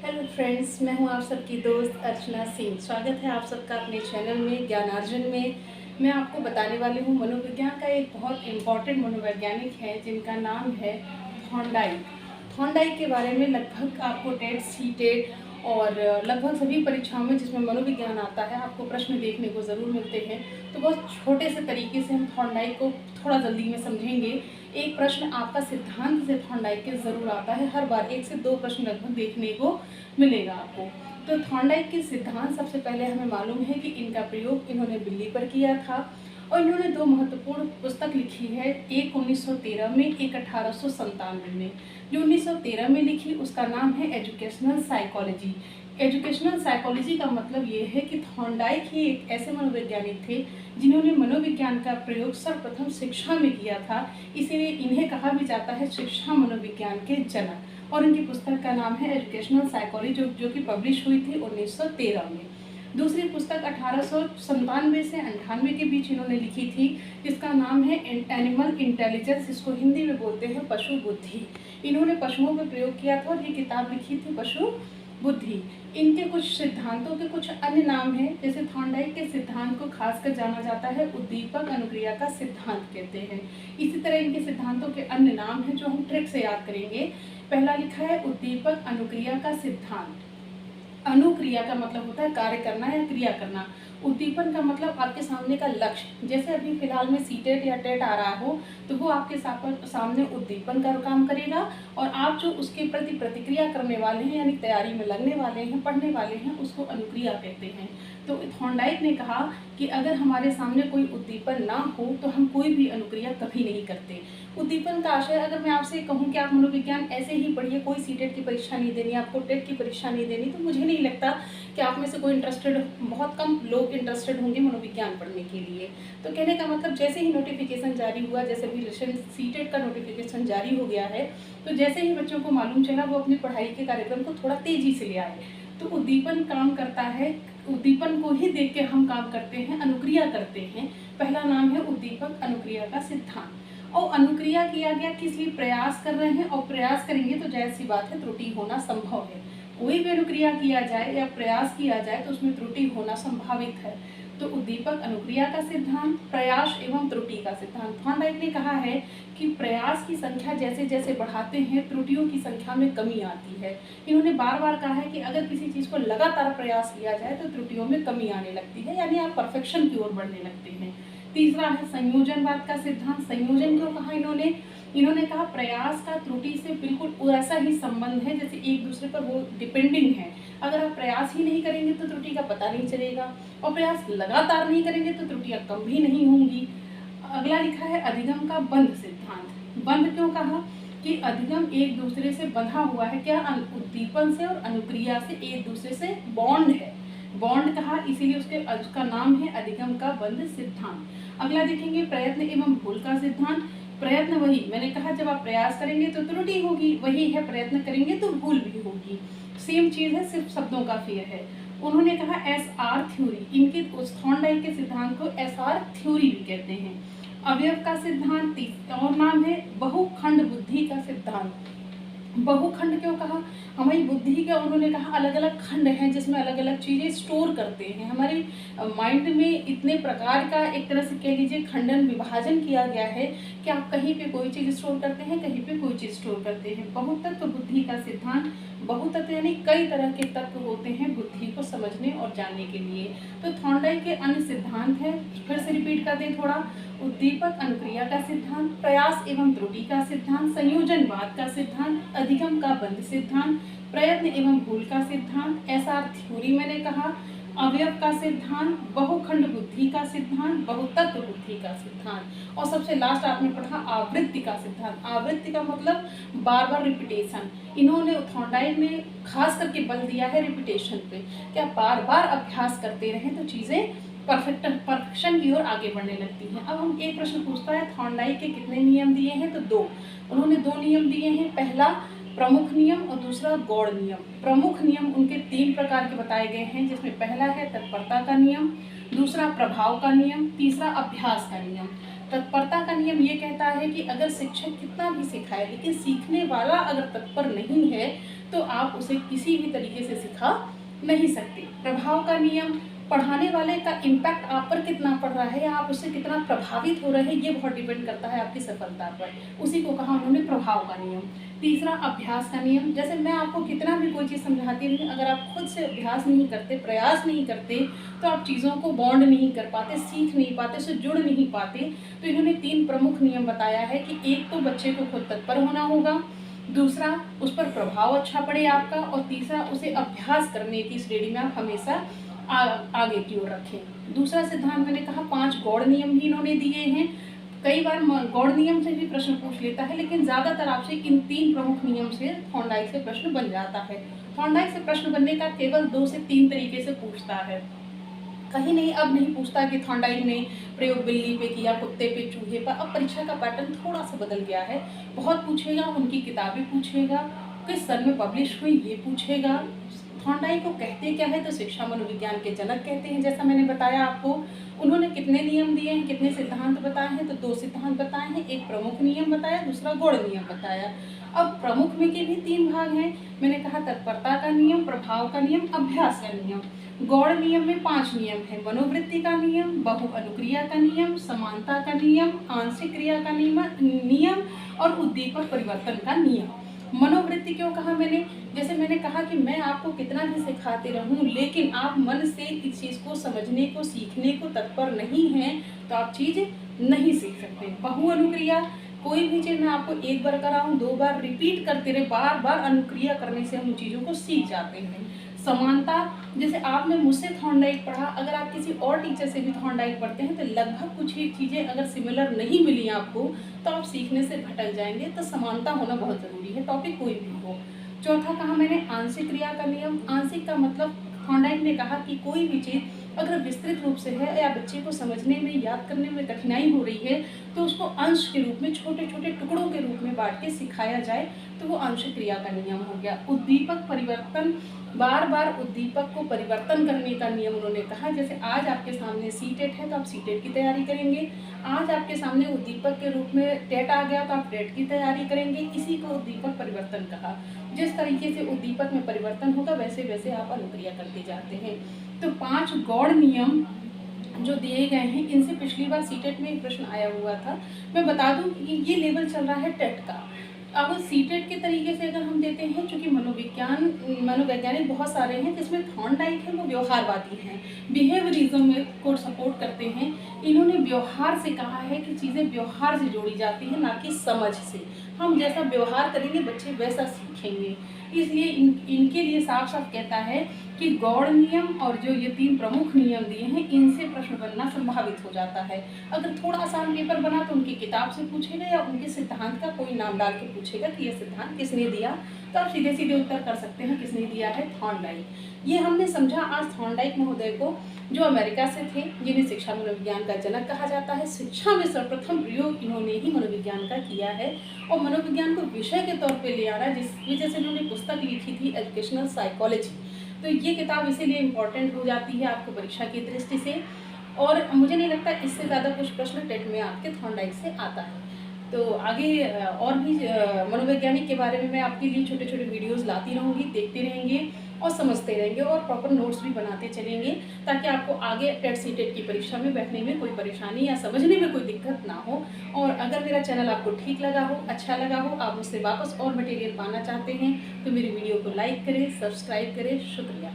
Hello friends, मैं हूं आप सबकी दोस्त अर्चना सिंह। स्वागत है आप सबका अपने चैनल में ज्ञानार्जन में। मैं आपको बताने वाली हूं मनोविज्ञान का एक बहुत इम्पॉर्टेंट मनोवैज्ञानिक है जिनका नाम है थॉर्नडाइक। थॉर्नडाइक के बारे में लगभग आपको टेट, सी टेट और लगभग सभी परीक्षाओं में जिसमें मनोविज्ञान आता है आपको प्रश्न देखने को ज़रूर मिलते हैं। तो बहुत छोटे से तरीके से हम थॉर्नडाइक को थोड़ा जल्दी में समझेंगे। एक प्रश्न आपका सिद्धांत से थॉर्नडाइक के ज़रूर आता है, हर बार 1 से 2 प्रश्न लगभग देखने को मिलेगा आपको। तो थॉर्नडाइक के सिद्धांत सबसे पहले हमें मालूम है कि इनका प्रयोग इन्होंने बिल्ली पर किया था और इन्होंने 2 महत्वपूर्ण पुस्तक लिखी है, एक 1913 में, एक 1897 में। जो 1913 में लिखी उसका नाम है एजुकेशनल साइकोलॉजी। एजुकेशनल साइकोलॉजी का मतलब ये है कि थॉर्नडाइक ही एक ऐसे मनोवैज्ञानिक थे जिन्होंने मनोविज्ञान का प्रयोग सर्वप्रथम शिक्षा में किया था, इसीलिए इन्हें कहा भी जाता है शिक्षा मनोविज्ञान के जनक। और इनकी पुस्तक का नाम है एजुकेशनल साइकोलॉजी जो कि पब्लिश हुई थी 1913 में। दूसरी पुस्तक 1897 से 98 के बीच इन्होंने लिखी थी, जिसका नाम है एनिमल इंटेलिजेंस, इसको हिंदी में बोलते हैं पशु बुद्धि। इन्होंने पशुओं पर प्रयोग किया था और ये किताब लिखी थी पशु बुद्धि। इनके कुछ सिद्धांतों के कुछ अन्य नाम हैं, जैसे थॉर्नडाइक के सिद्धांत को खासकर जाना जाता है उद्दीपक अनुक्रिया का सिद्धांत कहते हैं। इसी तरह इनके सिद्धांतों के अन्य नाम हैं जो हम ट्रिक से याद करेंगे। पहला लिखा है उद्दीपक अनुक्रिया का सिद्धांत। अनुक्रिया का मतलब होता है कार्य करना या क्रिया करना। उद्दीपन का मतलब आपके सामने का लक्ष्य, जैसे अभी फिलहाल में सीटेट या टेट आ रहा हो तो वो आपके सामने उद्दीपन का काम करेगा और आप जो उसके प्रति प्रतिक्रिया करने वाले हैं यानी तैयारी में लगने वाले हैं, पढ़ने वाले हैं, उसको अनुक्रिया कहते हैं। तो थॉर्नडाइक ने कहा कि अगर हमारे सामने कोई उद्दीपन ना हो तो हम कोई भी अनुक्रिया कभी नहीं करते। उद्दीपन का आशय, अगर मैं आपसे कहूँ कि आप मनोविज्ञान ऐसे ही पढ़िए, कोई सीटेट की परीक्षा नहीं देनी, आपको टेट की परीक्षा नहीं देनी, तो मुझे नहीं लगता कि आप में से कोई इंटरेस्टेड, बहुत कम लोग इंटरेस्टेड होंगे मनोविज्ञान पढ़ने के लिए। तो कहने का मतलब जैसे ही नोटिफिकेशन जारी हुआ, जैसे भी रिसेंट सीटेट का नोटिफिकेशन जारी हो गया है, तो जैसे ही बच्चों को मालूम चला वो अपनी पढ़ाई के कार्यक्रम को थोड़ा तेजी से ले आए। तो उद्दीपन काम करता है, उद्दीपन को ही देख के हम काम करते हैं, अनुक्रिया करते हैं। पहला नाम है उद्दीपक अनुक्रिया का सिद्धांत। और अनुक्रिया किया गया किस लिए? प्रयास कर रहे हैं, और प्रयास करेंगे तो जाहिर सी बात है त्रुटि होना संभव है। कोई भी अनुक्रिया किया जाए या प्रयास किया जाए तो उसमें त्रुटि होना संभावित है। तो उद्दीपक अनुक्रिया का सिद्धांत, प्रयास एवं त्रुटि का सिद्धांत। थॉर्नडाइक ने कहा है कि प्रयास की संख्या जैसे जैसे बढ़ाते हैं त्रुटियों की संख्या में कमी आती है। इन्होंने बार बार कहा है कि अगर किसी चीज़ को लगातार प्रयास किया जाए तो त्रुटियों में कमी आने लगती है, यानी आप परफेक्शन की ओर बढ़ने लगते हैं। तीसरा है संयोजनवाद का सिद्धांत। संयोजन क्यों कहा इन्होंने कहा प्रयास का त्रुटि से बिल्कुल वैसा ही संबंध है जैसे एक दूसरे पर वो डिपेंडिंग है। अगर आप प्रयास ही नहीं करेंगे तो त्रुटि का पता नहीं चलेगा, और प्रयास लगातार नहीं करेंगे तो त्रुटियां कम भी नहीं होंगी। अगला लिखा है अधिगम का बंध सिद्धांत। बंध क्यों कहा? कि अधिगम एक दूसरे से बंधा हुआ है, क्या? उद्दीपन से और अनुक्रिया से एक दूसरे से बॉन्ड है, बॉन्ड कहा, इसीलिए उसका नाम है अधिगम का बंध सिद्धांत। अगला देखेंगे प्रयत्न एवं भूल का सिद्धांत। प्रयत्न, वही मैंने कहा जब आप प्रयास करेंगे तो त्रुटि होगी, वही है प्रयत्न करेंगे तो भूल भी होगी। सेम चीज है, सिर्फ शब्दों का फेर है। उन्होंने कहा SR थ्योरी, इनके उस थॉर्नडाइक के सिद्धांत को SR थ्योरी भी कहते हैं। अवयव का सिद्धांत और नाम है बहुखंड बुद्धि का सिद्धांत। बहुखंड क्यों कहा? हमारी बुद्धि के उन्होंने कहा अलग अलग खंड हैं जिसमें अलग अलग चीज़ें स्टोर करते हैं। हमारे माइंड में इतने प्रकार का एक तरह से कह लीजिए खंडन विभाजन किया गया है कि आप कहीं पे कोई चीज़ स्टोर करते हैं, कहीं पे कोई चीज़ स्टोर करते हैं। बहुतत्व बुद्धि का सिद्धांत। बहुतत्व यानी कई तरह के तत्व होते हैं बुद्धि को समझने और जानने के लिए। तो थॉर्नडाइक के अन्य सिद्धांत हैं, फिर से रिपीट कर दें थोड़ा। उद्दीपक अनुक्रिया का सिद्धांत, प्रयास एवं त्रुटि का सिद्धांत, संयोजनवाद का सिद्धांत, अधिगम का बंध सिद्धांत, प्रयत्न एवं भूल का सिद्धांत, SR थ्योरी मैंने कहा, अवयव का सिद्धांत, बहुखंड बुद्धि का सिद्धांत, बहुतत्व बुद्धि का सिद्धांत, और सबसे लास्ट आपने पढ़ा आवृत्ति का सिद्धांत। आवृत्ति का मतलब बार बार रिपीटेशन। इन्होंने थॉर्नडाइक ने खास करके बल दिया है रिपीटेशन पे, क्या बार बार अभ्यास करते रहें तो चीज़ें परफेक्शन की ओर आगे बढ़ने लगती हैं। अब हम एक प्रश्न पूछता है थॉर्नडाइक के कितने नियम दिए हैं? तो 2। उन्होंने 2 नियम दिए हैं, पहला प्रमुख नियम और दूसरा गौड़ नियम। प्रमुख नियम उनके 3 प्रकार के बताए गए हैं, जिसमें पहला है तत्परता का नियम, दूसरा प्रभाव का नियम, तीसरा अभ्यास का नियम। तत्परता का नियम ये कहता है कि अगर शिक्षक कितना भी सिखाए लेकिन सीखने वाला अगर तत्पर नहीं है तो आप उसे किसी भी तरीके से सिखा नहीं सकते। प्रभाव का नियम, पढ़ाने वाले का इम्पैक्ट आप पर कितना पड़ रहा है या आप उससे कितना प्रभावित हो रहे हैं, ये बहुत डिपेंड करता है आपकी सफलता पर। उसी को कहा उन्होंने प्रभाव का नियम। तीसरा, अभ्यास का नियम। जैसे मैं आपको कितना भी कोई चीज़ समझाती हूँ, अगर आप खुद से अभ्यास नहीं करते, प्रयास नहीं करते, तो आप चीज़ों को बॉन्ड नहीं कर पाते, सीख नहीं पाते, उससे जुड़ नहीं पाते। तो इन्होंने 3 प्रमुख नियम बताया है कि एक तो बच्चे को खुद तत्पर होना होगा, दूसरा उस पर प्रभाव अच्छा पड़े आपका, और तीसरा उसे अभ्यास करने की श्रेणी में आप हमेशा आगे की ओर रखें। दूसरा सिद्धांत मैंने कहा 5 गौड़ नियम भी इन्होंने दिए हैं। कई बार गौड़ नियम से भी प्रश्न पूछ लेता है, लेकिन ज़्यादातर आपसे इन 3 प्रमुख नियम से थॉर्नडाइक से प्रश्न बन जाता है। थॉर्नडाइक से प्रश्न बनने का केवल 2 से 3 तरीके से पूछता है, कहीं नहीं अब नहीं पूछता कि थॉर्नडाइक ने प्रयोग बिल्ली पे किया, कुत्ते पे, चूहे पर। अब परीक्षा का पैटर्न थोड़ा सा बदल गया है। बहुत पूछेगा, उनकी किताबें पूछेगा, किस सन में पब्लिश हुई ये पूछेगा। थॉर्नडाइक को कहते क्या है, तो शिक्षा मनोविज्ञान के जनक कहते हैं। जैसा मैंने बताया आपको, उन्होंने कितने नियम दिए हैं, कितने सिद्धांत बताए हैं, तो 2 सिद्धांत बताए हैं, एक प्रमुख नियम बताया, दूसरा गौड़ नियम बताया। अब प्रमुख में के भी 3 भाग हैं। मैंने कहा तत्परता का नियम, प्रभाव का नियम, अभ्यास का नियम। गौड़ नियम में 5 नियम है। मनोवृत्ति का नियम, बहु अनुक्रिया का नियम, समानता का नियम, आंशिक क्रिया का नियम और उद्दीपक परिवर्तन का नियम। मनोवृत्ति क्यों कहा मैंने, जैसे मैंने कहा कि मैं आपको कितना भी सिखाते रहूं, लेकिन आप मन से इस चीज़ को समझने को, सीखने को तत्पर नहीं हैं, तो आप चीज़ नहीं सीख सकते। बहु अनुक्रिया, कोई भी चीज़ मैं आपको एक बार कराऊं, 2 बार रिपीट करते रहे, बार बार अनुक्रिया करने से हम चीज़ों को सीख जाते हैं। समानता, जैसे आपने मुझसे थॉर्नडाइक पढ़ा, अगर आप किसी और टीचर से भी थॉर्नडाइक पढ़ते हैं तो लगभग कुछ ही चीज़ें अगर सिमिलर नहीं मिली आपको, तो आप सीखने से भटक जाएंगे। तो समानता होना बहुत ज़रूरी है, टॉपिक कोई भी हो। चौथा कहा मैंने आंशिक क्रिया का नियम। आंशिक का मतलब थॉर्नडाइक ने कहा कि कोई भी चीज़ अगर विस्तृत रूप से है या बच्चे को समझने में, याद करने में कठिनाई हो रही है, तो उसको अंश के रूप में, छोटे छोटे टुकड़ों के रूप में बांट के सिखाया जाए, तो वो आंशिक क्रिया का नियम हो गया। उद्दीपक परिवर्तन, बार बार उद्दीपक को परिवर्तन करने का नियम उन्होंने कहा। जैसे आज आपके सामने सीटेट है तो आप सीटेट की तैयारी करेंगे, आज आपके सामने उद्दीपक के रूप में टेट आ गया तो आप टेट की तैयारी करेंगे। इसी को उद्दीपक परिवर्तन कहा। जिस तरीके से उद्दीपक में परिवर्तन होगा, वैसे वैसे आप अनुक्रिया करते जाते हैं। तो 5 गौड़ नियम जो दिए गए हैं, इनसे पिछली बार सीटेट में एक प्रश्न आया हुआ था। मैं बता दूं कि ये लेवल चल रहा है टेट का। अब सीटेट के तरीके से अगर हम देते हैं, चूँकि मनोवैज्ञानिक बहुत सारे हैं, जिसमें थॉर्नडाइक है वो व्यवहारवादी हैं, बिहेवियरिज्म को सपोर्ट करते हैं। इन्होंने व्यवहार से कहा है कि चीज़ें व्यवहार से जोड़ी जाती हैं, ना कि समझ से। हम जैसा व्यवहार करेंगे बच्चे वैसा सीखेंगे। इसलिए इनके लिए साफ साफ कहता है कि गौड़ नियम और जो ये 3 प्रमुख नियम दिए हैं, इनसे प्रश्न बनना संभावित हो जाता है। अगर थोड़ा आसान पेपर बना तो उनकी किताब से पूछेगा या उनके सिद्धांत का कोई नाम डाल के पूछेगा कि ये सिद्धांत किसने दिया, तो आप सीधे सीधे उत्तर कर सकते हैं किसने दिया है, थॉर्नडाइक। ये हमने समझा आज थॉर्नडाइक महोदय को, जो अमेरिका से थे, जिन्हें शिक्षा मनोविज्ञान का जनक कहा जाता है। शिक्षा में सर्वप्रथम प्रयोग इन्होंने ही मनोविज्ञान का किया है, और मनोविज्ञान को विषय के तौर पे ले आना, जिस वजह से इन्होंने पुस्तक लिखी थी एजुकेशनल साइकोलॉजी। तो ये किताब इसीलिए इम्पोर्टेंट हो जाती है आपको परीक्षा की दृष्टि से, और मुझे नहीं लगता इससे ज़्यादा कुछ प्रश्न टेट में आपके थॉर्नडाइक से आता है। तो आगे और भी मनोवैज्ञानिक के बारे में मैं आपके लिए छोटे छोटे वीडियोस लाती रहूँगी, देखते रहेंगे और समझते रहेंगे, और प्रॉपर नोट्स भी बनाते चलेंगे, ताकि आपको आगे टेट सीटेट की परीक्षा में बैठने में कोई परेशानी या समझने में कोई दिक्कत ना हो। और अगर मेरा चैनल आपको ठीक लगा हो, अच्छा लगा हो, आप मुझसे वापस और मटेरियल पाना चाहते हैं, तो मेरी वीडियो को लाइक करें, सब्सक्राइब करें। शुक्रिया।